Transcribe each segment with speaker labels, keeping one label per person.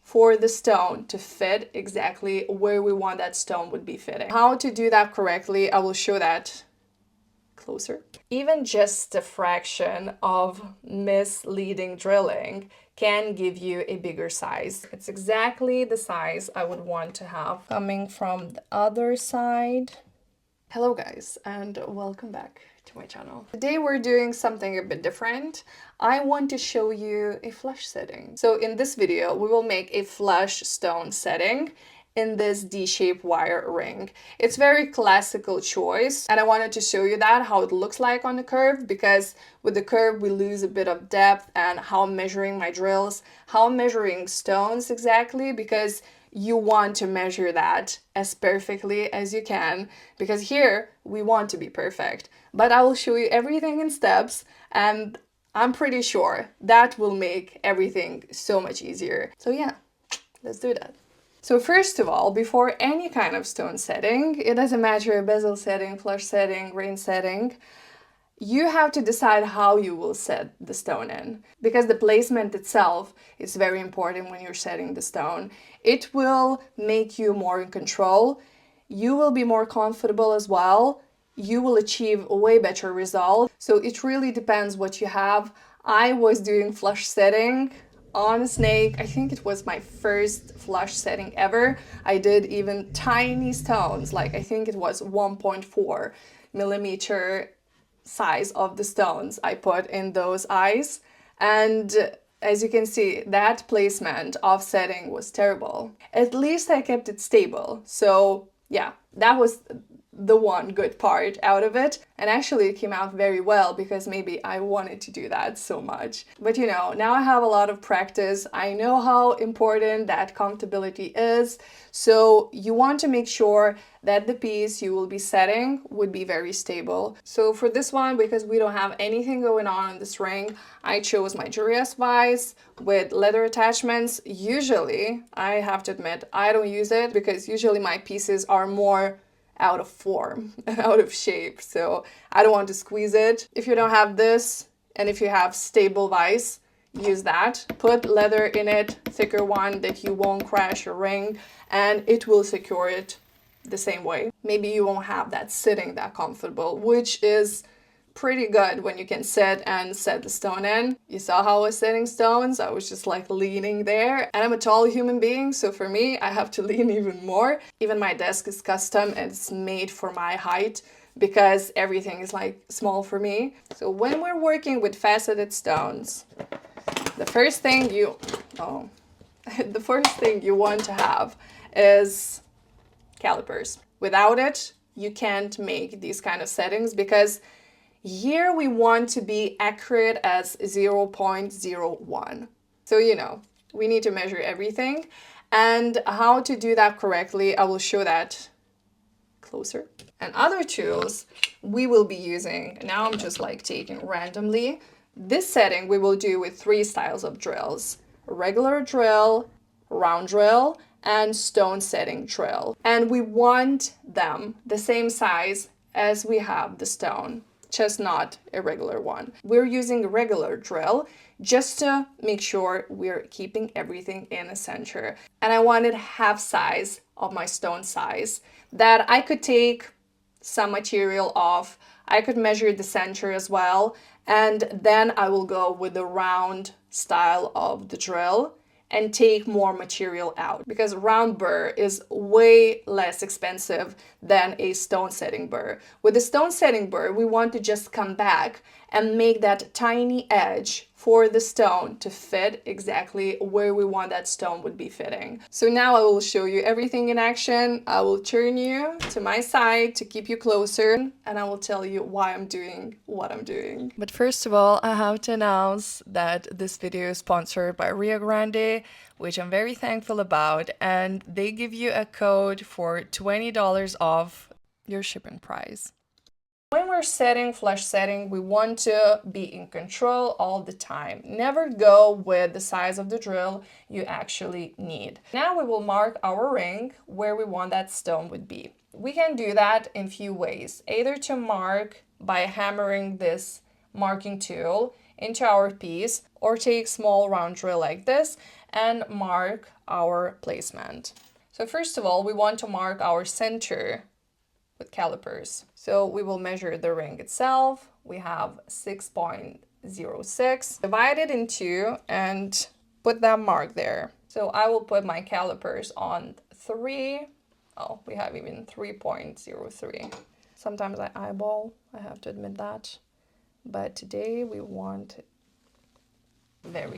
Speaker 1: for the stone to fit exactly where we want that stone would be fitting. How to do that correctly, I will show that closer. Even just a fraction of misleading drilling can give you a bigger size. It's exactly the size I would want to have. Coming from the other side. Hello guys, and welcome back to my channel. Today we're doing something a bit different. I want to show you a flush setting. So in this video, we will make a flush stone setting in this D-shaped wire ring. It's very classical choice, and I wanted to show you that, how it looks like on the curve, because with the curve we lose a bit of depth, and how I'm measuring my drills, how I'm measuring stones exactly, because you want to measure that as perfectly as you can, because here we want to be perfect. But I will show you everything in steps, and I'm pretty sure that will make everything so much easier. So yeah, let's do that. So first of all, before any kind of stone setting, it doesn't matter bezel setting, flush setting, grain setting, you have to decide how you will set the stone in, because the placement itself is very important when you're setting the stone. It will make you more in control. You will be more comfortable as well. You will achieve a way better result. So it really depends what you have. I was doing flush setting on a snake. I think it was my first flush setting ever. I did even tiny stones, like I think it was 1.4 millimeter size of the stones I put in those eyes, and as you can see, that placement of setting was terrible. At least I kept it stable, so yeah, that was the one good part out of it. And actually it came out very well, because maybe I wanted to do that so much. But you know, now I have a lot of practice. I know how important that comfortability is. So you want to make sure that the piece you will be setting would be very stable. So for this one, because we don't have anything going on in this ring, I chose my GRANDE vise with leather attachments. Usually, I have to admit, I don't use it, because usually my pieces are more out of form and out of shape, so I don't want to squeeze it. If you don't have this, and if you have stable vise, use that. Put leather in it, thicker one that you won't crash your ring, and it will secure it the same way. Maybe you won't have that sitting that comfortable, which is pretty good when you can sit and set the stone in. You saw how I was setting stones. I was just like leaning there, and I'm a tall human being, so for me I have to lean even more. Even my desk is custom and it's made for my height, because everything is like small for me. So when we're working with faceted stones, the first thing you want to have is calipers. Without it, you can't make these kind of settings, because here we want to be accurate as 0.01. So you know, we need to measure everything, and how to do that correctly, I will show that closer. And other tools we will be using, now I'm just like taking randomly. This setting we will do with 3 styles of drills: regular drill, round drill, and stone setting drill. And we want them the same size as we have the stone, just not a regular one. We're using a regular drill just to make sure we're keeping everything in the center. And I wanted half size of my stone size, that I could take some material off. I could measure the center as well, and then I will go with the round style of the drill and take more material out, because round burr is way less expensive than a stone setting burr. With the stone setting burr, we want to just come back and make that tiny edge for the stone to fit exactly where we want that stone would be fitting. So now I will show you everything in action. I will turn you to my side to keep you closer, and I will tell you why I'm doing what I'm doing. But first of all, I have to announce that this video is sponsored by GRANDE, which I'm very thankful about, and they give you a code for $20 off your shipping price. When we're setting flush setting, we want to be in control all the time. Never go with the size of the drill you actually need. Now we will mark our ring where we want that stone would be. We can do that in few ways, either to mark by hammering this marking tool into our piece, or take small round drill like this and mark our placement. So first of all, we want to mark our center with calipers. So we will measure the ring itself. We have 6.06. Divide it in two and put that mark there. So I will put my calipers on 3. Oh, we have even 3.03. Sometimes I eyeball, I have to admit that. But today we want it very.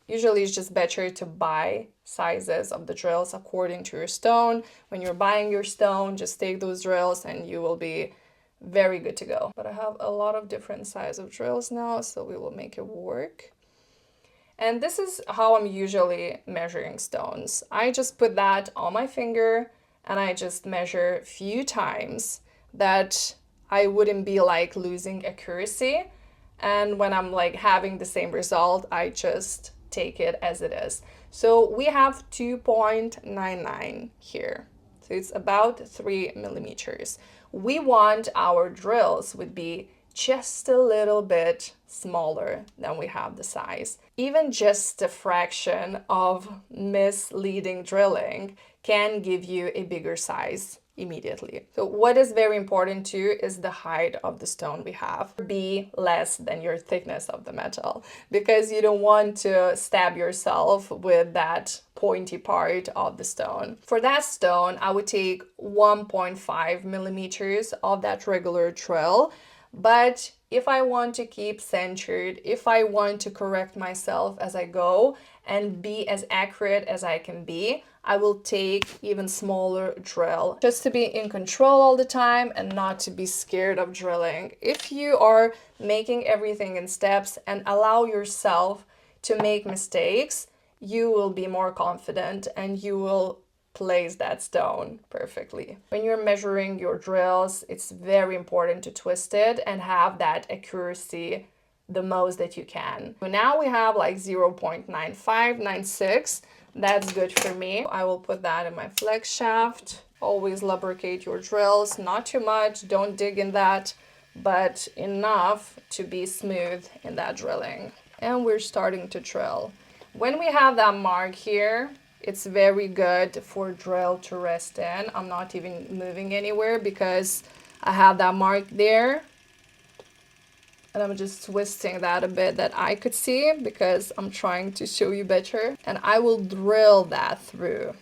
Speaker 1: Usually it's just better to buy sizes of the drills according to your stone. When you're buying your stone, just take those drills and you will be very good to go. But I have a lot of different size of drills now, so we will make it work. And this is how I'm usually measuring stones. I just put that on my finger and I just measure a few times that I wouldn't be like losing accuracy. And when I'm like having the same result, I just take it as it is. So we have 2.99 here. So it's about 3 millimeters. We want our drills would be just a little bit smaller than we have the size. Even just a fraction of misleading drilling can give you a bigger size immediately. So what is very important too is the height of the stone we have. Be less than your thickness of the metal, because you don't want to stab yourself with that pointy part of the stone. For that stone, I would take 1.5 millimeters of that regular drill. But if I want to keep centered, if I want to correct myself as I go and be as accurate as I can be, I will take even smaller drill just to be in control all the time and not to be scared of drilling. If you are making everything in steps and allow yourself to make mistakes, you will be more confident and you will place that stone perfectly. When you're measuring your drills, it's very important to twist it and have that accuracy the most that you can. So now we have like 0.9596. That's good for me. I will put that in my flex shaft. Always lubricate your drills, not too much, don't dig in that, but enough to be smooth in that drilling. And we're starting to drill. When we have that mark here, it's very good for drill to rest in. I'm not even moving anywhere because I have that mark there. And I'm just twisting that a bit that I could see because I'm trying to show you better. And I will drill that through.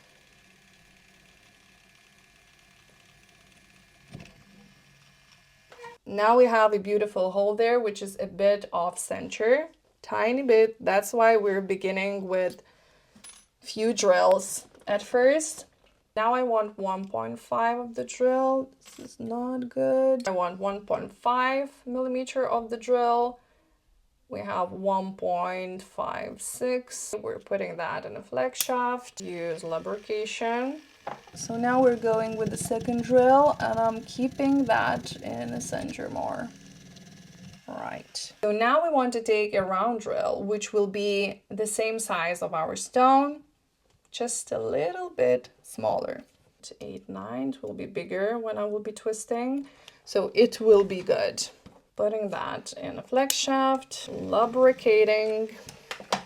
Speaker 1: Now we have a beautiful hole there, which is a bit off center, tiny bit. That's why we're beginning with few drills at first. Now I want 1.5 of the drill. This is not good. I want 1.5 millimeter of the drill. We have 1.56. We're putting that in a flex shaft. Use lubrication. So now we're going with the second drill and I'm keeping that in the center more. Right. So now we want to take a round drill, which will be the same size of our stone, just a little bit smaller. 8, 9, it will be bigger when I will be twisting, so it will be good. Putting that in a flex shaft, lubricating.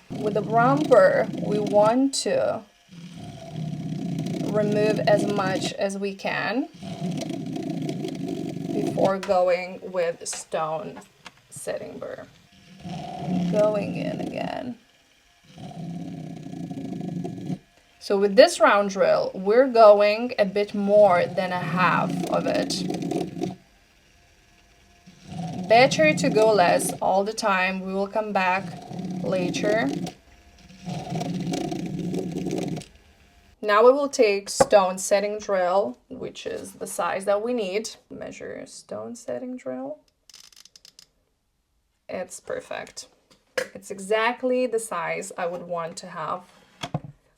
Speaker 1: With the round burr, we want to remove as much as we can before going with stone setting burr. Going in again. So with this round drill, we're going a bit more than a half of it. Better to go less all the time. We will come back later. Now we will take stone setting drill, which is the size that we need. Measure stone setting drill. It's perfect. It's exactly the size I would want to have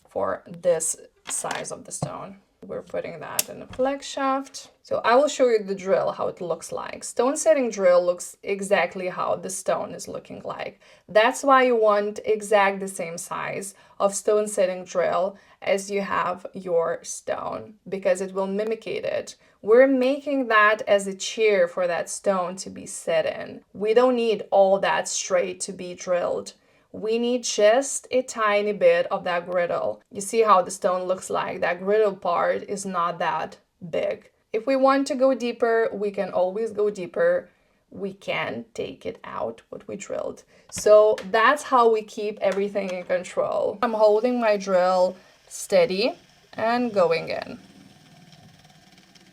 Speaker 1: for this size of the stone. We're putting that in a flex shaft. So I will show you the drill, how it looks like. Stone setting drill looks exactly how the stone is looking like. That's why you want exact the same size of stone setting drill as you have your stone, because it will mimic it We're making that as a chair for that stone to be set in. We don't need all that straight to be drilled. We need just a tiny bit of that griddle. You see how the stone looks like? That griddle part is not that big. If we want to go deeper, we can always go deeper. We can take it out what we drilled. So that's how we keep everything in control. I'm holding my drill steady and going in.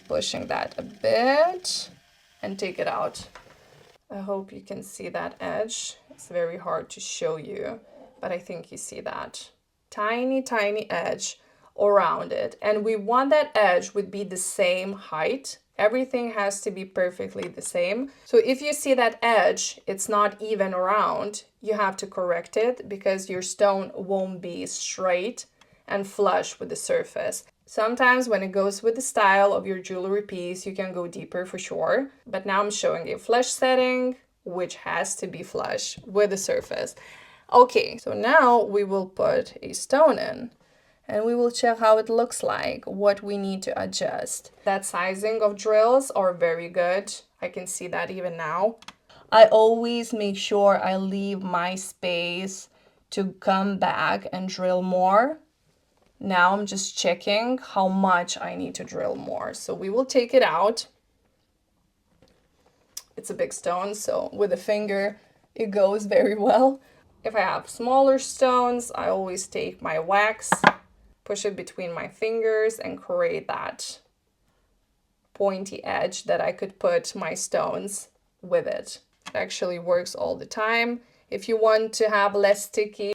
Speaker 1: Pushing that a bit and take it out. I hope you can see that edge. It's very hard to show you, but I think you see that. Tiny, tiny edge around it. And we want that edge would be the same height. Everything has to be perfectly the same. So if you see that edge, it's not even around, you have to correct it because your stone won't be straight and flush with the surface. Sometimes when it goes with the style of your jewelry piece, you can go deeper for sure. But now I'm showing a flush setting, which has to be flush with the surface. Okay, so now we will put a stone in and we will check how it looks like, what we need to adjust. That sizing of drills are very good. I can see that even now. I always make sure I leave my space to come back and drill more. Now I'm just checking how much I need to drill more. So we will take it out. It's a big stone, so with a finger, it goes very well. If I have smaller stones, I always take my wax, push it between my fingers and create that pointy edge that I could put my stones with it. It actually works all the time. If you want to have less sticky,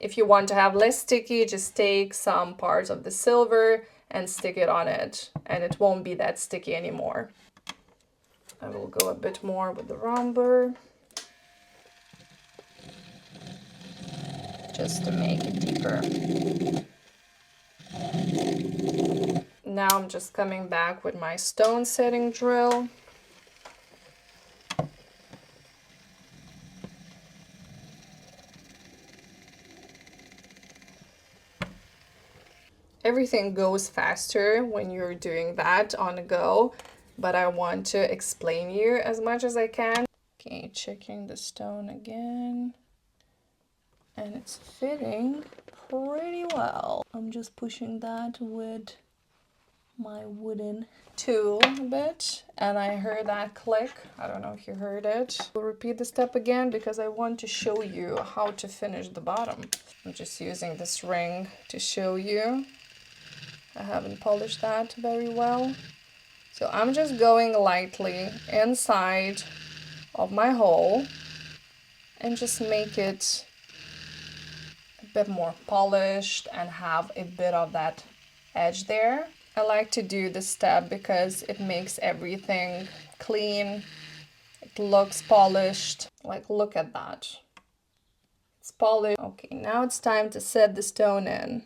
Speaker 1: just take some parts of the silver and stick it on it, and it won't be that sticky anymore. I will go a bit more with the rhomber, just to make it deeper. Now I'm just coming back with my stone setting drill. Everything goes faster when you're doing that on the go, but I want to explain you as much as I can. Okay, checking the stone again, and it's fitting pretty well. I'm just pushing that with my wooden tool a bit, and I heard that click. I don't know if you heard it. We'll repeat the step again because I want to show you how to finish the bottom. I'm just using this ring to show you. I haven't polished that very well. So I'm just going lightly inside of my hole and just make it a bit more polished and have a bit of that edge there. I like to do this step because it makes everything clean. It looks polished. Like, look at that. It's polished. Okay, now it's time to set the stone in.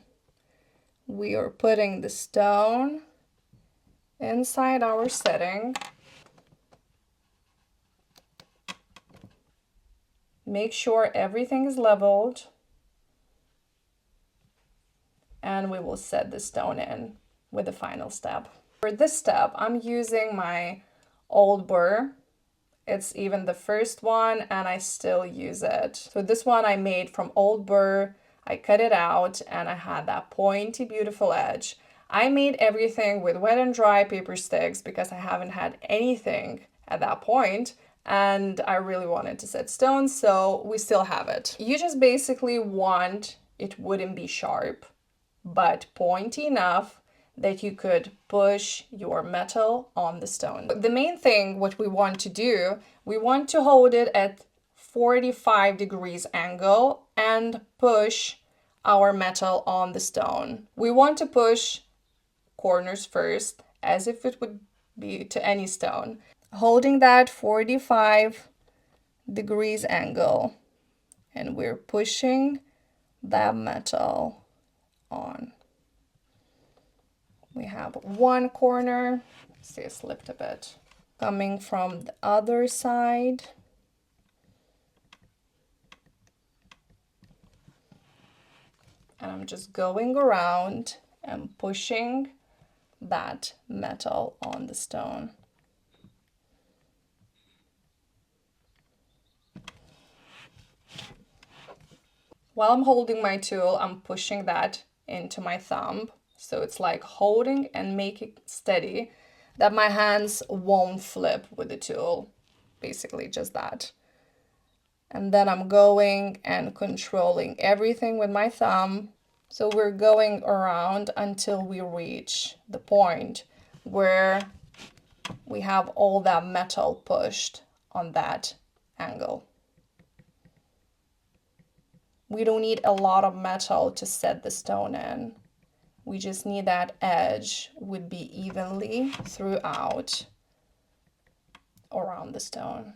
Speaker 1: We are putting the stone inside our setting. Make sure everything is leveled. And we will set the stone in with the final step. For this step, I'm using my old burr. It's even the first one and I still use it. So this one I made from old burr. I cut it out and I had that pointy, beautiful edge. I made everything with wet and dry paper sticks because I haven't had anything at that point and I really wanted to set stones, so we still have it. You just basically want it wouldn't be sharp, but pointy enough that you could push your metal on the stone. The main thing, what we want to do, we want to hold it at 45 degrees angle and push our metal on the stone. We want to push corners first, as if it would be to any stone. Holding that 45 degrees angle, and we're pushing that metal on. We have one corner, see it slipped a bit. Coming from the other side. And I'm just going around and pushing that metal on the stone. While I'm holding my tool, I'm pushing that into my thumb. So it's like holding and making steady that my hands won't flip with the tool. Basically just that. And then I'm going and controlling everything with my thumb. So we're going around until we reach the point where we have all that metal pushed on that angle. We don't need a lot of metal to set the stone in. We just need that edge would be evenly throughout around the stone.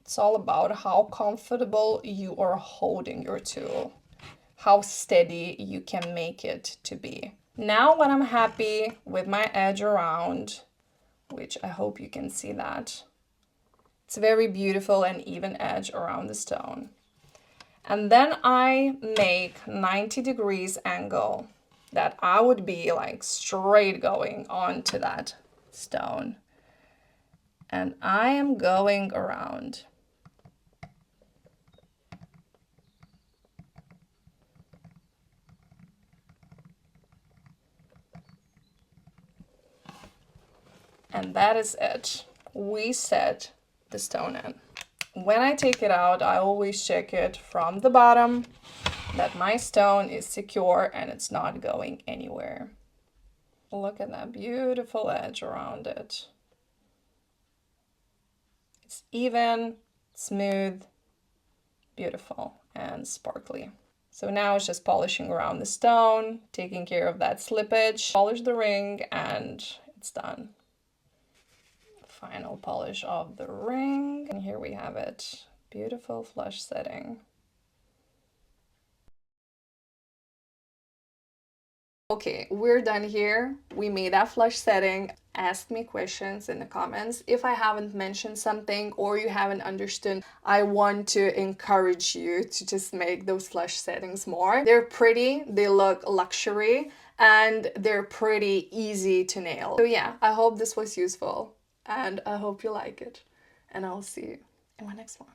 Speaker 1: It's all about how comfortable you are holding your tool, how steady you can make it to be. Now when I'm happy with my edge around, which I hope you can see that, it's a very beautiful and even edge around the stone. And then I make 90 degrees angle that I would be like straight going onto that stone. And I am going around. And that is it. We set the stone in. When I take it out, I always check it from the bottom that my stone is secure and it's not going anywhere. Look at that beautiful edge around it. It's even, smooth, beautiful, and sparkly. So now it's just polishing around the stone, taking care of that slippage, polish the ring, and it's done. Final polish of the ring, and here we have it. Beautiful flush setting. Okay, we're done here. We made that flush setting. Ask me questions in the comments. If I haven't mentioned something or you haven't understood, I want to encourage you to just make those flush settings more. They're pretty, they look luxury, and they're pretty easy to nail. So yeah, I hope this was useful and I hope you like it. And I'll see you in my next one.